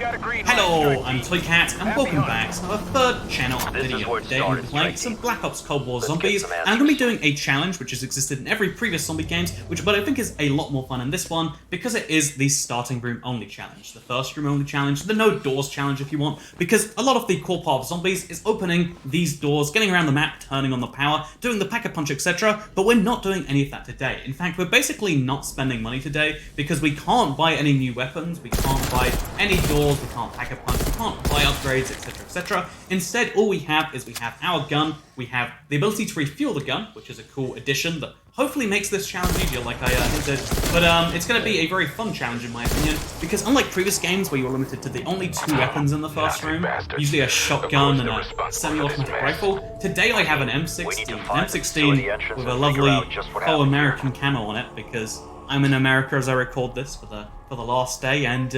Hello, I'm Toycat, and welcome back to our third channel video. Today we're playing some Black Ops Cold War Zombies, and I'm going to be doing a challenge which has existed in every previous zombie games, but I think is a lot more fun in this one, because it is the starting room only challenge, the first room only challenge, the no doors challenge if you want, because a lot of the core part of zombies is opening these doors, getting around the map, turning on the power, doing the pack-a-punch, etc., but we're not doing any of that today. In fact, we're basically not spending money today, because we can't buy any new weapons, we can't buy any doors, we can't pack-a-punch, we can't buy upgrades, etc, etc. Instead, all we have is we have our gun, we have the ability to refuel the gun, which is a cool addition that hopefully makes this challenge easier like I hinted, but it's going to be a very fun challenge in my opinion, because unlike previous games where you were limited to the only two weapons in the first room, usually a shotgun and a semi-automatic rifle, today I have an M16 with a lovely pro-American camo on it, because I'm in America as I record this for the last day, and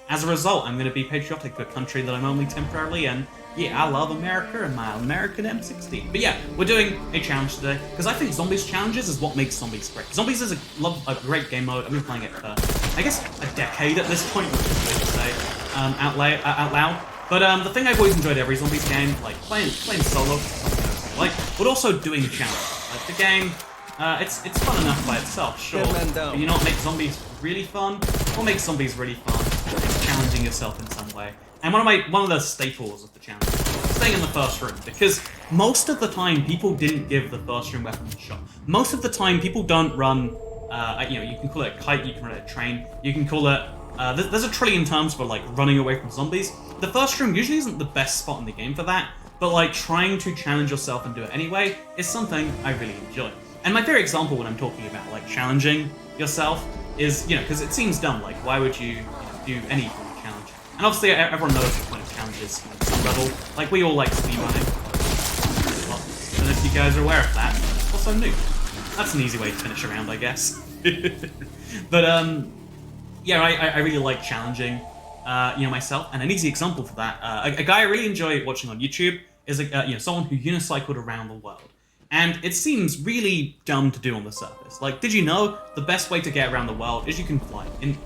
as a result, I'm going to be patriotic to a country that I'm only temporarily in. Yeah, I love America and my American M16. But yeah, we're doing a challenge today, because I think Zombies challenges is what makes Zombies great. Zombies is a great game mode. I've been playing it for, I guess, a decade at this point, which is weird to say out loud. But the thing I've always enjoyed every Zombies game, like playing solo, but also doing the challenge. Like the game, it's fun enough by itself, sure. But you know what makes Zombies really fun? What makes Zombies really fun is challenging yourself in some way. And one of the staples of the challenge is staying in the first room, because most of the time people didn't give the first room weapon a shot. Most of the time people don't run, you can call it a kite, you can run a train, you can call it, there's a trillion terms for like running away from zombies. The first room usually isn't the best spot in the game for that, but like trying to challenge yourself and do it anyway is something I really enjoy. And my favorite example when I'm talking about like challenging yourself is, because it seems dumb, like why would you do any challenge? And obviously everyone knows the point of challenges at some level. Like we all like speedrunning. And if you guys are aware of that, also new. That's an easy way to finish a round, I guess. But yeah, I really like challenging myself. And an easy example for that, a guy I really enjoy watching on YouTube is someone who unicycled around the world. And it seems really dumb to do on the surface. Like, did you know the best way to get around the world is you can fly? In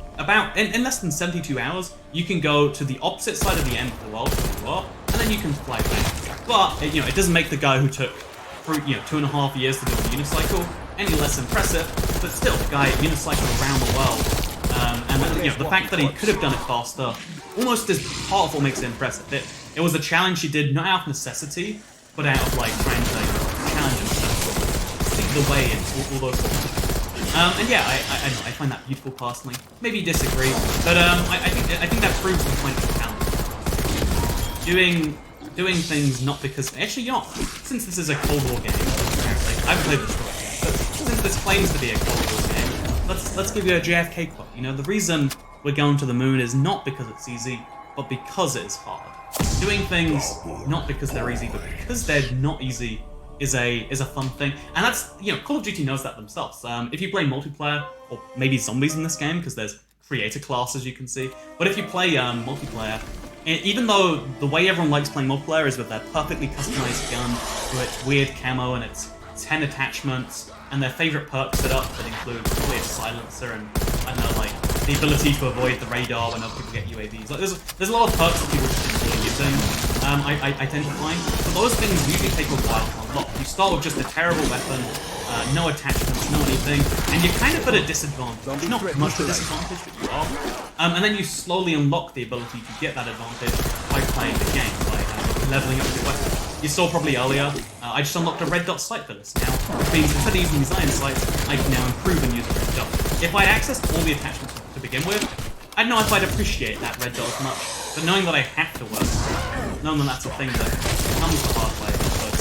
less than 72 hours, you can go to the opposite side of the end of the world where you are, and then you can fly back. But it doesn't make the guy who took 2.5 years to do the unicycle any less impressive. But still, the guy unicycled around the world, and the fact that he could have done it faster almost is part of what makes it impressive. It was a challenge he did not out of necessity, but out of like trying to challenge himself, see the way and all those things. And yeah, I find that beautiful personally. Maybe you disagree, but I think that proves the point of the challenge. Doing things not because actually since this is a Cold War game, apparently I haven't played this story yet, but since this claims to be a Cold War game, let's give you a JFK quote. The reason we're going to the moon is not because it's easy, but because it is hard. Doing things not because they're easy, but because they're not easy is a fun thing, and that's Call of Duty knows that themselves. If you play multiplayer, or maybe zombies in this game, because there's creator classes you can see, but if you play multiplayer, even though the way everyone likes playing multiplayer is with their perfectly customized gun, with its weird camo and its 10 attachments, and their favorite perk set up that include a weird silencer and I don't know, like the ability to avoid the radar when other people get UAVs. Like there's a lot of perks that people just enjoy using. I tend to find, but those things usually take a while to unlock. You start with just a terrible weapon, no attachments, no anything, and you're kind of at a disadvantage. Not much of a disadvantage, but you are. And then you slowly unlock the ability to get that advantage by playing the game, by leveling up your weapon. You saw probably earlier, I just unlocked a red dot sight for this now, which means instead of using these iron sights, I can now improve and use a red dot. If I'd accessed all the attachments to begin with, I don't know if I'd appreciate that red dot as much, but knowing that I have to work with it, knowing that that's a thing that comes the hard way, but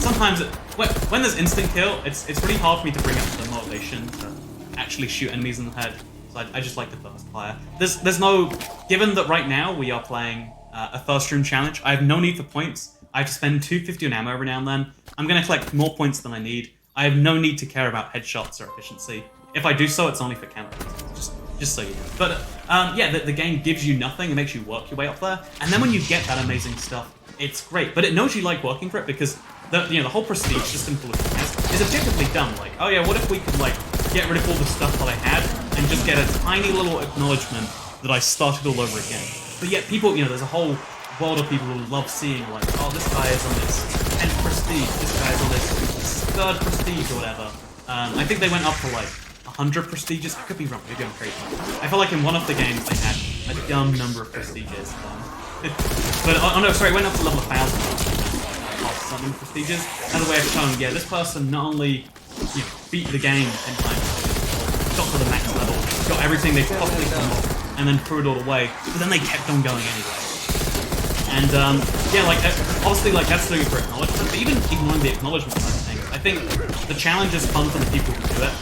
sometimes when there's instant kill, it's really hard for me to bring up the motivation to actually shoot enemies in the head, so I just like the first fire. There's no, given that right now we are playing a first room challenge, I have no need for points. I have to spend $250 on ammo every now and then. I'm going to collect more points than I need. I have no need to care about headshots or efficiency. If I do so, it's only for camo. Just so you know. But yeah, the game gives you nothing. It makes you work your way up there. And then when you get that amazing stuff, it's great. But it knows you like working for it, because the whole prestige system Call of Duty has is objectively dumb. Like, oh yeah, what if we could like get rid of all the stuff that I had and just get a tiny little acknowledgement that I started all over again? But yet people, there's a whole world of people who love seeing like, oh, this guy is on this 10th prestige, this guy's on this 3rd prestige or whatever. I think they went up to like 100 prestiges. I could be wrong, maybe I'm crazy. I feel like in one of the games they had a dumb number of prestiges. But oh no, sorry, it went up to level 1,000. Past something prestiges. As a way of showing, yeah, this person not only beat the game 10 times, got to the max level, got everything they possibly could, and then threw it all away. But then they kept on going anyway. And yeah, like obviously, like that's doing it for acknowledgement. But even ignoring the acknowledgement side of things, I think the challenge is fun for the people who do it.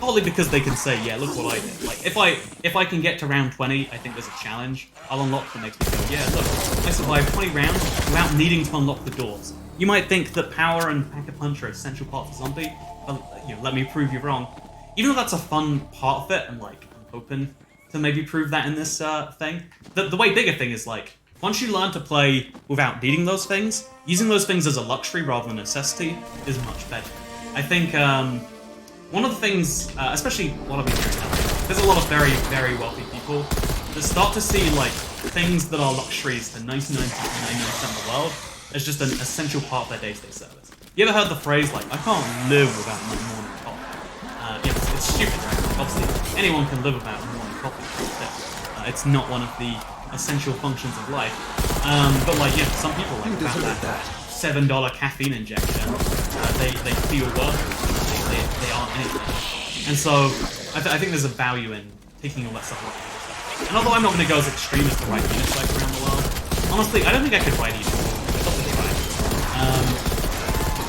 Partly because they can say, yeah, look what I did. Like, if I can get to round 20, I think there's a challenge. I'll unlock the next go, yeah, look, I survived 20 rounds without needing to unlock the doors. You might think that power and Pack-a-Punch are essential parts of Zombie, but let me prove you wrong. Even though that's a fun part of it, and like, I'm hoping to maybe prove that in this thing, the way bigger thing is like, once you learn to play without needing those things, using those things as a luxury rather than a necessity is much better. I think, one of the things, especially what I've been hearing now, there's a lot of very, very wealthy people that start to see like things that are luxuries to 99% of the world as just an essential part of their day-to-day service. You ever heard the phrase like, I can't live without my morning coffee? It's stupid, right? Obviously, anyone can live without morning coffee. It's not one of the essential functions of life. But like, some people like that $7 caffeine injection, they feel worth. They aren't anything. And so, I think there's a value in taking all that stuff away. And although I'm not going to go as extreme as to write units like around the world, honestly, I don't think I could write either.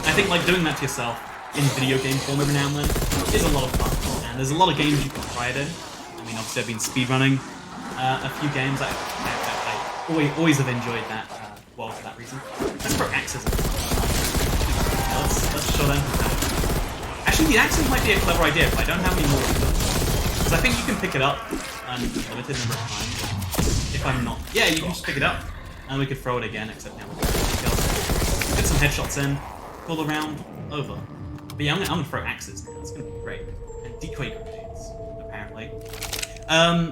I think like doing that to yourself in video game form every now and then is a lot of fun. And there's a lot of games you can try it in. I mean, obviously I've been speedrunning a few games. I always have enjoyed that world for that reason. Let's throw axes at them. Let's show them how. Actually, the axes might be a clever idea if I don't have any more of them. Because I think you can pick it up a limited number of times. If I'm not... Yeah, you can just pick it up. And we could throw it again, except now we've got kills. Get some headshots in. Pull the round over. But yeah, I'm gonna throw axes now. It's gonna be great. And decoy grenades, apparently.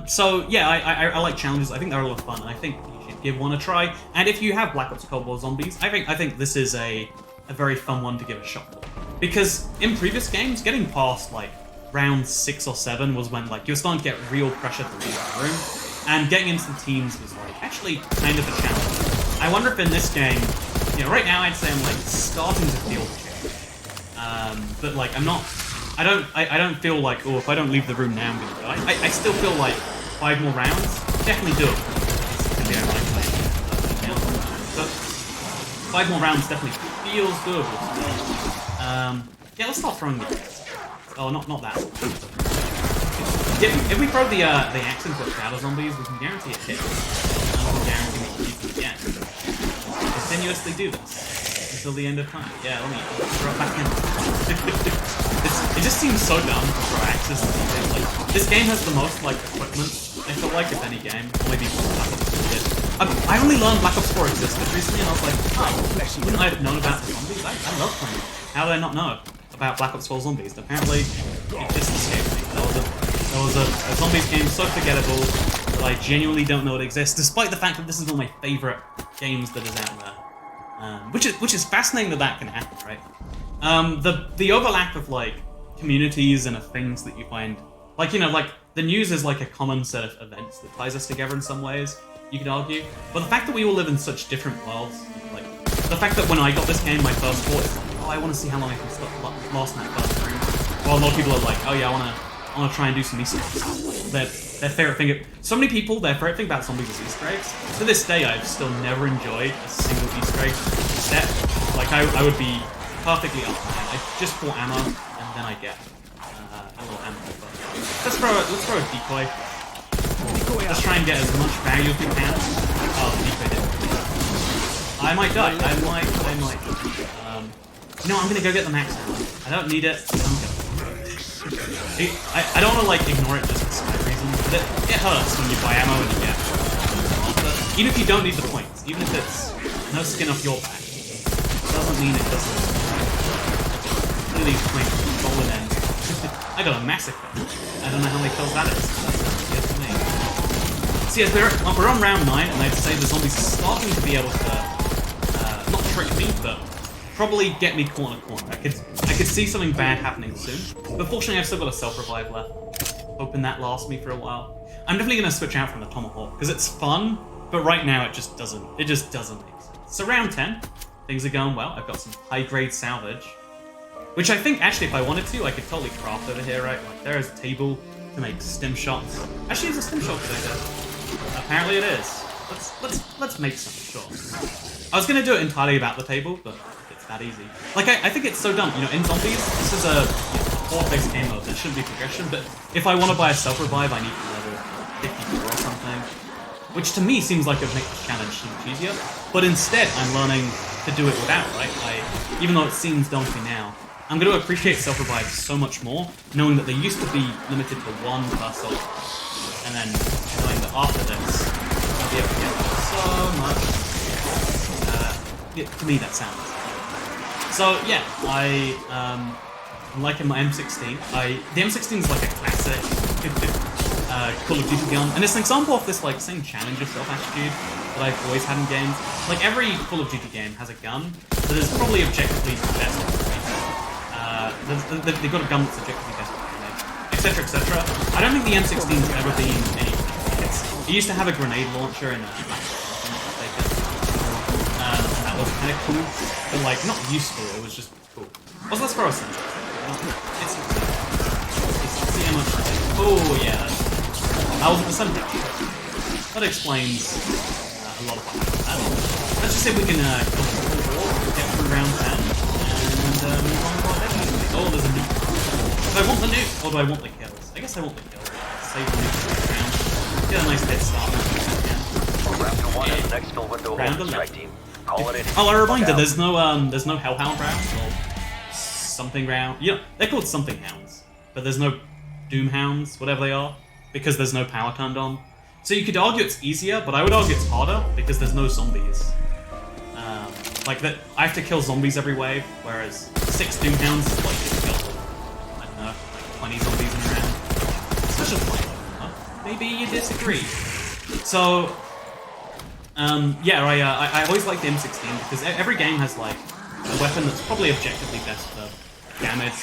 So yeah, I like challenges. I think they're a lot of fun, and I think you should give one a try. And if you have Black Ops Cold War Zombies, I think this is a very fun one to give a shot for. Because in previous games, getting past like round 6 or 7 was when like you were starting to get real pressure to leave the room, and getting into the teams was like actually kind of a challenge. I wonder if in this game, right now I'd say I'm like starting to feel the change. But like I don't feel like, oh, if I don't leave the room now I'm gonna die. I still feel like 5 more rounds, definitely do it. It's gonna be but 5 more rounds definitely feels good. Yeah, let's start throwing it. Oh, not that. If we throw the axe into a crowd of zombies, we can guarantee a hit. And we can guarantee we can use it again. Continuously do this until the end of time. Yeah, let me throw it back in. It just seems so dumb to throw axes and things. Like, this game has the most like equipment, I feel like, if any game. Or maybe Black Ops 4 did. I only learned Black Ops 4 existed recently, and I was like, oh, wouldn't I have known about the zombies? I love playing. How did I not know about Black Ops 4 Zombies? Apparently, it just escaped me. There was a zombies game so forgettable that I genuinely don't know it exists, despite the fact that this is one of my favourite games that is out there. Which is fascinating that can happen, right? The overlap of like communities and of things that you find, like like the news is like a common set of events that ties us together in some ways, you could argue. But the fact that we all live in such different worlds, like the fact that when I got this game, my first thought is like, oh, I want to see how long I can last in that first room. While a lot of people are like, oh yeah, I want to try and do some Easter eggs. Their favorite thing, so many people, their favorite thing about zombies is Easter eggs. To this day, I've still never enjoyed a single Easter egg set. Like I would be perfectly up for it. I just bought ammo, and then I get a little ammo. But let's throw a decoy. Let's try and get as much value as we can. Oh, the decoy didn't. I might die. I might. I'm gonna go get the max ammo. I don't need it. I don't want to like ignore it just for side reasons, but it hurts when you buy ammo and you get. But even if you don't need the points, even if it's no skin off your back, it doesn't mean it doesn't. Look at these points, golden ends. I got a massacre. I don't know how many kills that is. That's good for me. So yes, we're on round 9, and I'd say the zombies are starting to be able to, not trick me, but probably get me corner. I could see something bad happening soon. But fortunately, I've still got a self-revive left. Hoping that lasts me for a while. I'm definitely going to switch out from the Tomahawk, because it's fun, but right now it just doesn't make sense. So round 10, things are going well. I've got some high-grade salvage, which I think, actually, if I wanted to, I could totally craft over here, right? Like, there is a table to make stim shots. Actually, it's a stim shot today. Apparently it is. Let's make some, sure. I was gonna do it entirely about the table, but it's that easy. Like, I think it's so dumb. You know, in zombies, this is a four-phase game mode. There shouldn't be progression, but if I want to buy a self-revive, I need to level 54 or something. Which to me seems like it would make the challenge so much easier. But instead, I'm learning to do it without, right? Even though it seems dumb to me now, I'm going to appreciate self-revives so much more, knowing that they used to be limited to one per assault. And then knowing that after this, I'll be able to get so much. To me, that sounds. So yeah, I'm liking my M16. The M16 is like a classic Call of Duty gun, and it's an example of this like same challenge yourself attitude that I've always had in games. Like every Call of Duty game has a gun that is probably objectively best. They've got a gun that's objectively best, etc., etc. I don't think the M16's ever been anything. It used to have a grenade launcher in Black that was kind of cool, but like not useful. It was just cool. Also, let's throw a sentence. It's see how much. Oh yeah, that was a percentage. That explains a lot of that. Let's just see if we can get through round 10 and move on to our next. Oh, there's a nuke. Do I want the nuke or do I want the kills? I guess I want the kills. Save the nuke for the round. Get a nice head start. Round 1 is the next fill window. Round 11. Strike team. Call it in. Oh, a reminder, there's no Hellhound rounds or something round. Yeah, they're called something hounds, but there's no Doom Hounds, whatever they are, because there's no power turned on. So you could argue it's easier, but I would argue it's harder because there's no zombies. Like that, I have to kill zombies every wave, whereas 6 Doom Hounds is like you kill, I don't know, like 20 zombies in a round. Such a point. Maybe you disagree. So, yeah, I always like the M16 because every game has like a weapon that's probably objectively best for damage,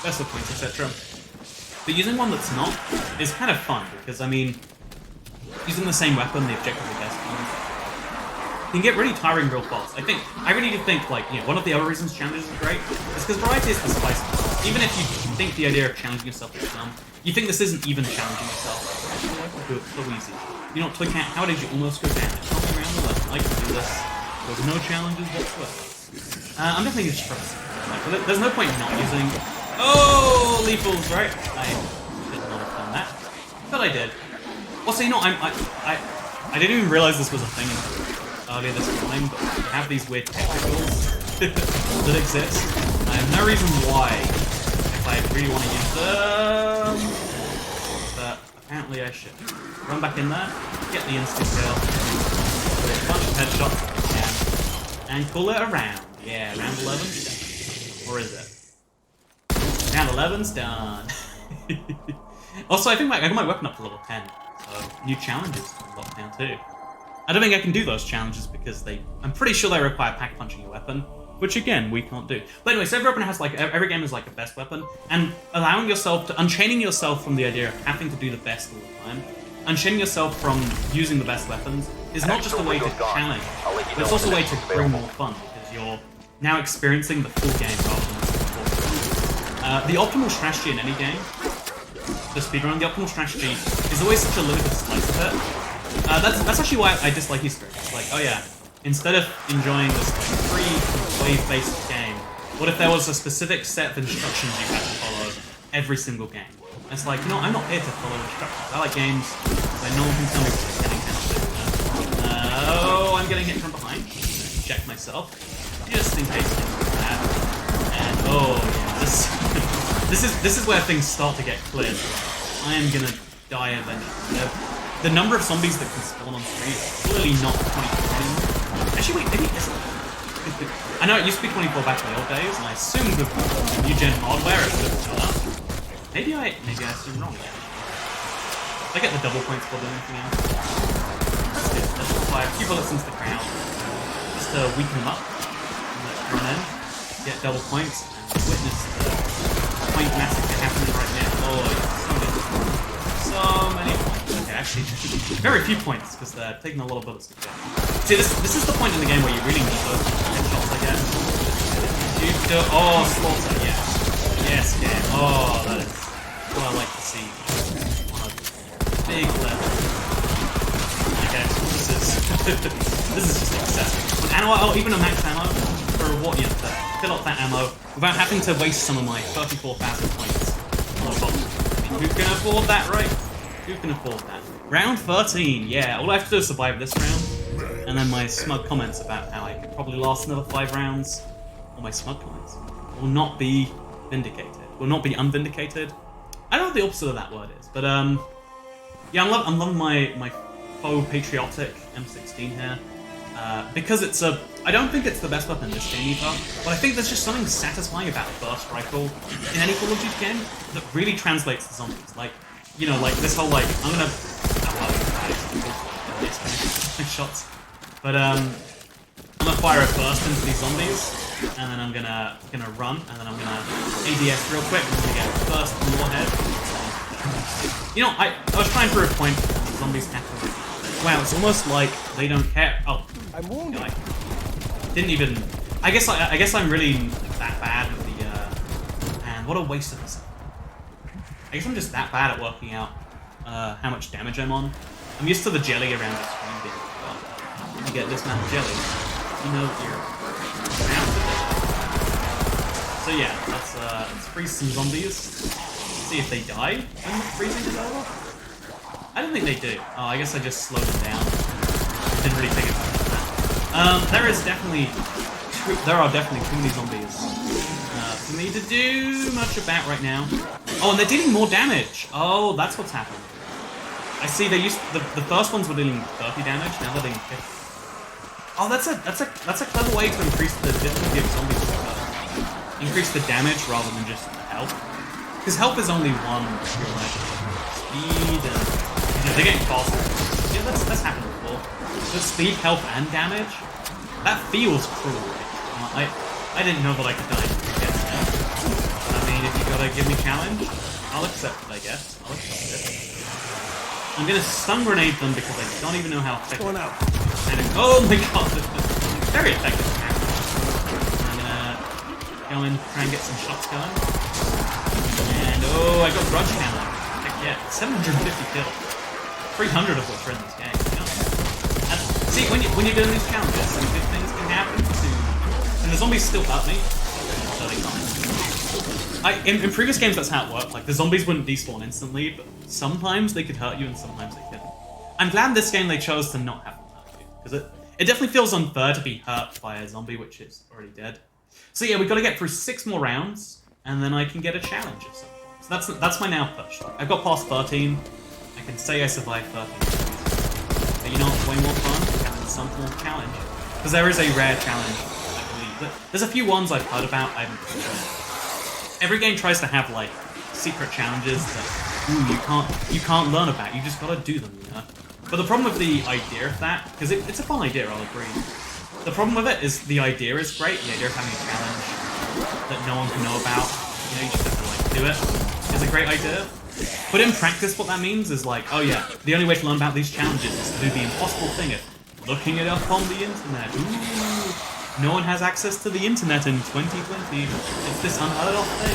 best for points, etc. But using one that's not is kind of fun because, I mean, using the same weapon, the objectively best one, can get really tiring real fast. I really do think, like, you know, one of the other reasons challenges are great is because variety is the spice of it. Even if you think the idea of challenging yourself is dumb, you think this isn't even challenging yourself. I can do it so easy. You know, Toy Cat, how did you almost go down? It's not around the left. I can do this. There's no challenges whatsoever. I'm definitely just pressing. Like, there's no point in not using. Oh, lethals, right? I should not have done that, but I did. Also, you know, I didn't even realize this was a thing earlier this time, but we have these weird technicals that exist. I have no reason why, if I really want to use them, but apparently I should. Run back in there, get the instant kill, do a bunch of headshots if I can, and call it a round. Yeah, round 11. Or is it? Round 11's done. Also, I think I got my weapon up to level 10, so new challenges unlocked now too. I don't think I can do those challenges because I'm pretty sure they require pack punching your weapon, which again, we can't do. But anyway, so every weapon has every game has like a best weapon, and allowing yourself to, unchaining yourself from the idea of having to do the best all the time, unchaining yourself from using the best weapons is not just a way to challenge, but it's also a way to bring more fun because you're now experiencing the full game rather than the optimal strategy in any game, the speedrun, the optimal strategy is always such a limited slice of it. That's actually why I dislike Easter eggs. Like, oh yeah, instead of enjoying this like, free wave-based game, what if there was a specific set of instructions you had to follow every single game? And it's like, no, I'm not here to follow instructions. I like games where no one can tell me what's getting happened. Oh, I'm getting hit from behind. Check myself, just in case that. And oh yeah, this is where things start to get clear. I am gonna die eventually. The number of zombies that can spawn on screen is clearly not 24 anymore. Actually, wait, maybe it isn't. I know it used to be 24 back in the old days, and I assumed with new gen hardware it would have gone up. Maybe I assumed wrong there. I get the double points for doing anything else. That's good. Let's fire a few bullets into the crowd. Just to weaken them up. And let's run in. Get double points. And witness the point massacre happening right now. Oh, so many points. Okay, actually, very few points, because they're taking a lot of bullets to kill. See, this is the point in the game where you really need those headshots, I guess. Oh, slaughter, yes. Yes, game. Oh, that is what I like to see. On a big level. Okay, this is just excessive. An ammo, even a max ammo, for what you have to fill up that ammo without having to waste some of my 34,000 points on a box. I mean, who can afford that, right? Who can afford that? Round 13, yeah. All I have to do is survive this round. And then my smug comments about how I could probably last another 5 rounds, or my smug comments, will not be vindicated. Will not be unvindicated. I don't know what the opposite of that word is, but yeah, I'm loving my faux patriotic M16 here. Because it's I don't think it's the best weapon in this game either, but I think there's just something satisfying about a burst rifle in any Call of Duty game that really translates to zombies. Like, you know, like this whole like, I'm gonna shots. But I'm gonna fire a burst into these zombies, and then I'm gonna run, and then I'm gonna ADS real quick, and I'm gonna get a burst in the warhead. You know, I was trying to prove a point. Zombies tackle. Wow, it's almost like they don't care. Oh, I'm wounded. You know, didn't even. I guess I'm really that bad with the. And what a waste of this. I guess I'm just that bad at working out how much damage I'm on. I'm used to the jelly around the screen being. You get this amount of jelly, you know you're out of it. So yeah, let's freeze some zombies. See if they die when the freezing is over. I don't think they do. Oh, I guess I just slowed them down. Didn't really take advantage of that. There are definitely too many zombies for me to do much about right now. Oh, and they're dealing more damage. Oh, that's what's happened. I see they used the first ones were dealing 30 damage. Now they're dealing 50. Oh, that's a clever way to increase the difficulty of zombies. Increase the damage rather than just the health. Because health is only one pure measure. Speed and they're getting faster. Yeah, that's happened before. But speed, health, and damage. That feels cruel. Right? I didn't know that I could die against that. I mean, if you gotta give me challenge, I'll accept it. I guess I'll accept it. I'm gonna stun grenade them because I don't even know how effective. Going out. Oh my god, very effective. I'm gonna go and try and get some shots going. And oh, I got grudge hammer. Heck yeah, 750 kills, 300 of which are in this game. You know? And see, when you're doing these challenges, some good things can happen to. And the zombies still hurt me, so they can't. In previous games, that's how it worked. Like the zombies wouldn't despawn instantly, but sometimes they could hurt you, and sometimes they couldn't. I'm glad this game they chose to not have. Because it definitely feels unfair to be hurt by a zombie which is already dead. So yeah, we've got to get through 6 more rounds, and then I can get a challenge of some point. So that's my now push. I've got past 13. I can say I survived 13. But you know what's way more fun? Having some form of challenge. Because there is a rare challenge, I believe. But there's a few ones I've heard about, I haven't tried. Every game tries to have like secret challenges that you can't learn about. You just gotta do them, you know? But the problem with the idea of that, because it's a fun idea, I'll agree. The problem with it is the idea is great, the idea of having a challenge that no one can know about, you know, you just have to like do it, is a great idea. But in practice what that means is like, oh yeah, the only way to learn about these challenges is to do the impossible thing of looking it up on the internet. Ooh, no one has access to the internet in 2020. It's this unheard of thing.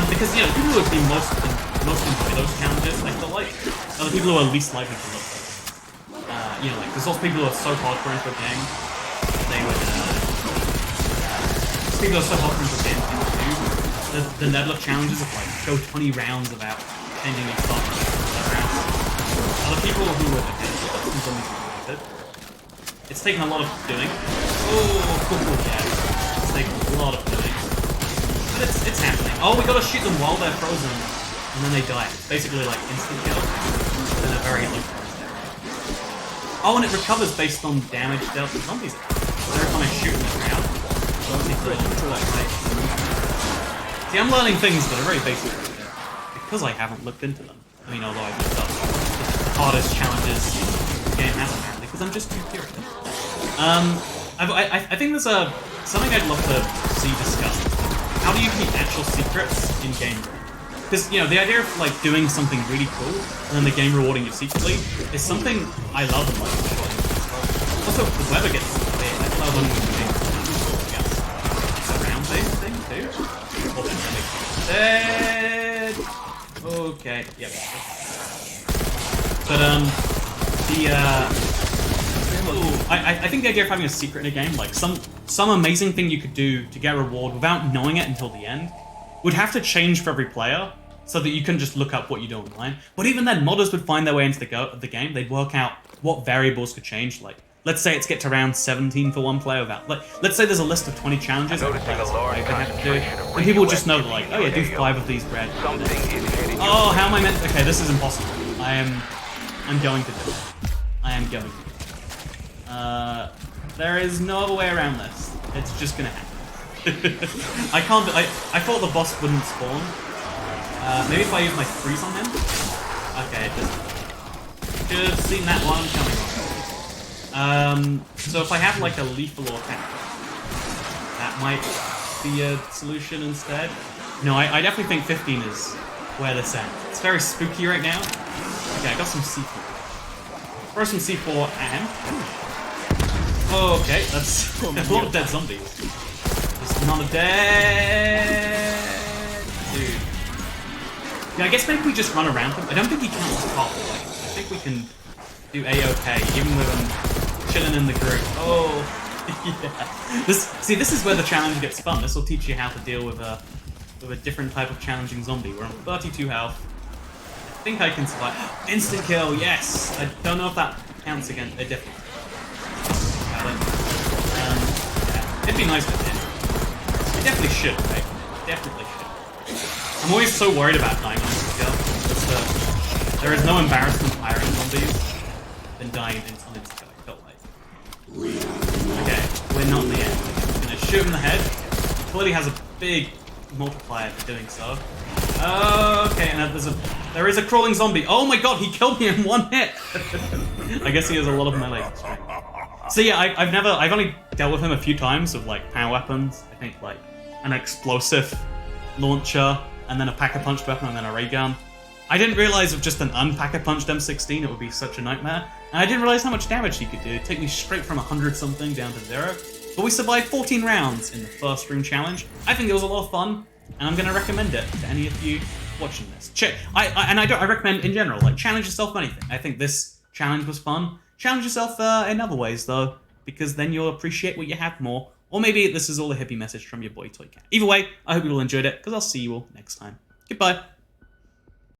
Because, you know, people who would be most enjoy those challenges, I feel like, are the people who are least likely to look for them. You know, like, there's also people who are so hardcore into a game, they would, people who are so hardcore into a game, they would do the Nebula challenges of, like, go 20 rounds without changing your stuff, other people who would, okay, it's taken a lot of doing. Oh, cool, yeah. It's taken a lot of doing. But it's happening. Oh, we gotta shoot them while they're frozen. And then they die. It's basically like instant kill. And a very low price there. Oh, and it recovers based on damage dealt to zombies. So every time I shoot in the ground, see, I'm learning things that are very basic because I haven't looked into them. I mean, although I've looked up hardest challenges the game has apparently, because I'm just too curious. I think there's something I'd love to see discussed. How do you keep actual secrets in game? Because, you know, the idea of, like, doing something really cool, and then the game rewarding you secretly, is something I love and like. Also, the weather gets big. I love when we do it's a round-based thing, too. Dead! Okay, yep. But, I think the idea of having a secret in a game, like some amazing thing you could do to get a reward without knowing it until the end, would have to change for every player, so that you can just look up what you do online. But even then, modders would find their way into the game. They'd work out what variables could change. Like, let's say it's get to round 17 for one player. Let's say there's a list of 20 challenges that have to do, and people would just know, like, oh yeah, do 5 of these red. Oh, how am I meant? Okay, this is impossible. I'm going to do it. I am going to. There is no other way around this. It's just gonna happen. I can't. I thought the boss wouldn't spawn. Maybe if I use my freeze on him. Okay, should have seen that one coming. So if I have like a lethal attack, that might be a solution instead. No, I definitely think 15 is where this ends. It's very spooky right now. Okay, I got some C4. Throw some C4 at him. Okay, that's a lot of dead zombies. Just not a dead dude. Yeah, I guess maybe we just run around him. I don't think he counts as part of the way. I think we can do A-OK, even with him chilling in the group. Oh, yeah. This is where the challenge gets fun. This will teach you how to deal with a different type of challenging zombie. We're on 32 health. I think I can survive. Instant kill, yes! I don't know if that counts against a different. Yeah. It'd be nice to hit. It definitely should, right? Definitely should. I'm always so worried about dying on this kill. There is no embarrassment firing zombies than dying on instant kill, I felt like. Okay, we're not in the end. I'm gonna shoot him in the head. He clearly has a big multiplier for doing so. Okay, and there is a crawling zombie. Oh my god, he killed me in one hit! I guess he has a lot of melee strength. So yeah, I've only dealt with him a few times with like power weapons. I think like an explosive launcher, and then a pack-a-punch weapon, and then a ray gun. I didn't realize with just an unpack-a-punched M16 it would be such a nightmare. And I didn't realize how much damage he could do. It'd take me straight from 100-something down to 0. But we survived 14 rounds in the first room challenge. I think it was a lot of fun, and I'm going to recommend it to any of you watching this. I recommend in general, like, challenge yourself with anything. I think this challenge was fun. Challenge yourself in other ways, though, because then you'll appreciate what you have more. Or maybe this is all a hippie message from your boy Toy Cat. Either way, I hope you all enjoyed it, because I'll see you all next time. Goodbye.